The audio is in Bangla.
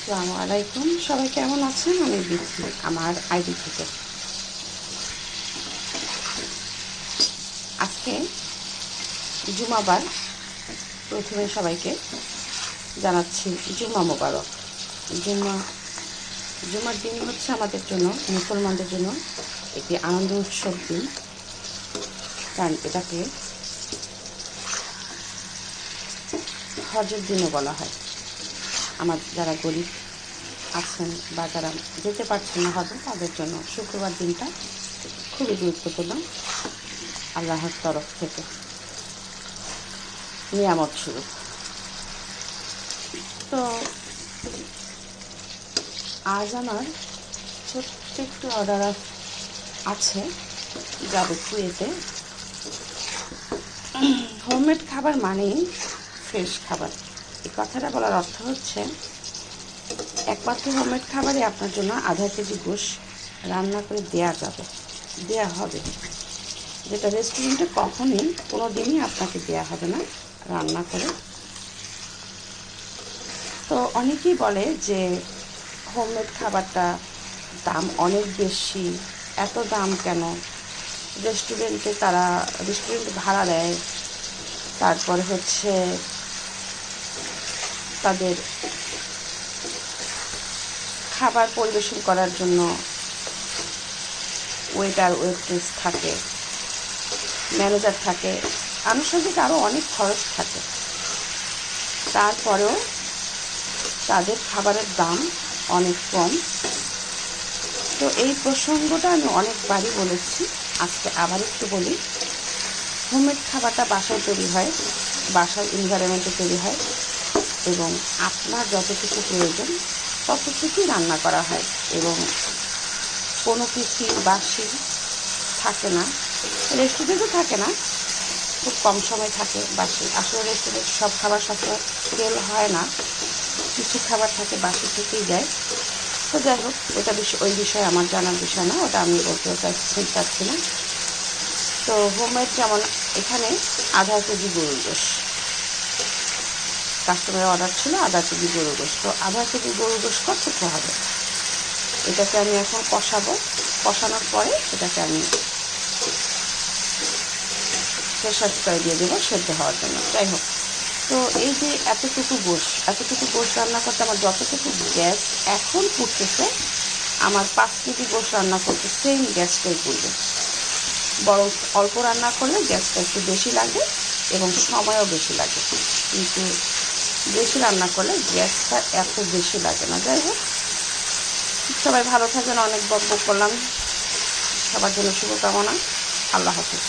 আসসালামু আলাইকুম, সবাই কেমন আছেন? আমি বিথি আমার আইডি থেকে। আজকে জুমাবার, প্রথমে সবাইকে জানাচ্ছি জুমা মোবারক। জুমা জুমার দিন হচ্ছে আমাদের জন্য, মুসলমানদের জন্য একটি আনন্দ উৎসব দিন, কারণ এটাকে হজের দিনও বলা হয়। আমার যারা গরিব আছেন বা যারা যেতে পারছেন না হজে, তাদের জন্য শুক্রবার দিনটা খুবই গুরুত্বপূর্ণ। আল্লাহর তরফ থেকে নিয়ামত স্বরূপ। তো আজ আমার ছোট্ট একটু অর্ডার আছে, যাবো কুয়েতে। হোমমেড খাবার মানেই ফ্রেশ খাবার। এই কথাটা বলার অর্থ হচ্ছে, একমাত্র হোমমেড খাবারই আপনার জন্য আধা কেজি গোশ রান্না করে দেয়া হবে, যেটা রেস্টুরেন্টে কখনোই কোনো দিনই আপনাকে দেয়া হবে না রান্না করে। তো অনেকেই বলে যে হোমমেড খাবারটা দাম অনেক বেশি, এত দাম কেন? রেস্টুরেন্ট ভাড়া দেয়, তারপরে হচ্ছে তাদের খাবার পরিবেশন করার জন্য ওয়েট্রেস থাকে, ম্যানেজার থাকে, আনুষঙ্গিক আরও অনেক খরচ থাকে। তারপরেও তাদের খাবারের দাম অনেক কম। তো এই প্রসঙ্গটা আমি অনেকবারই বলেছি, আজকে আবার একটু বলি। হোমমেড খাবারটা বাসায় তৈরি হয়, বাসার এনভায়রনমেন্টে তৈরি হয়, এবং আপনার যতটুকু প্রয়োজন ততটুকুই রান্না করা হয়, এবং কোনো কিছুই বাসি থাকে না। রেস্টুরেন্টও থাকে না, খুব কম সময় থাকে বাসি। আসলে রেস্টুরেন্ট সব খাবার সবসময় তেল হয় না, কিছু খাবার থাকে বাসি থেকেই যায়। তো যাই হোক, ওই বিষয়ে আমার জানার বিষয় না, ওটা আমি বলতে চাচ্ছি না। তো হোমমেড যেমন এখানে আধা কেজি গরুর গোশ, কাস্টমারের অর্ডার ছিল আধা কেজি গরুর গোশ। তো আধা কেজি গরুর গোশ কতটুকু হবে, এটাকে আমি এখন কষানোর পরে এটাকে আমি প্রেসার কুকারে দিয়ে দেবো সেদ্ধ হওয়ার জন্য। যাই হোক, তো এই যে এতটুকু গোশ রান্না করতে আমার যতটুকু গ্যাস এখন পুড়তেছে, আমার 5 কেজি গোশ রান্না করতে সেম গ্যাসটাই পুড়বে। বরং অল্প রান্না করলে গ্যাসটা একটু বেশি লাগে এবং সময়ও বেশি লাগে, কিন্তু বেশি রান্না করলে গ্যাসটা এত বেশি লাগে না। যাই হোক, সবাই ভালো থাকেন। অনেক বকবক করলাম, সবার জন্য শুভকামনা। আল্লাহ হাফেজ।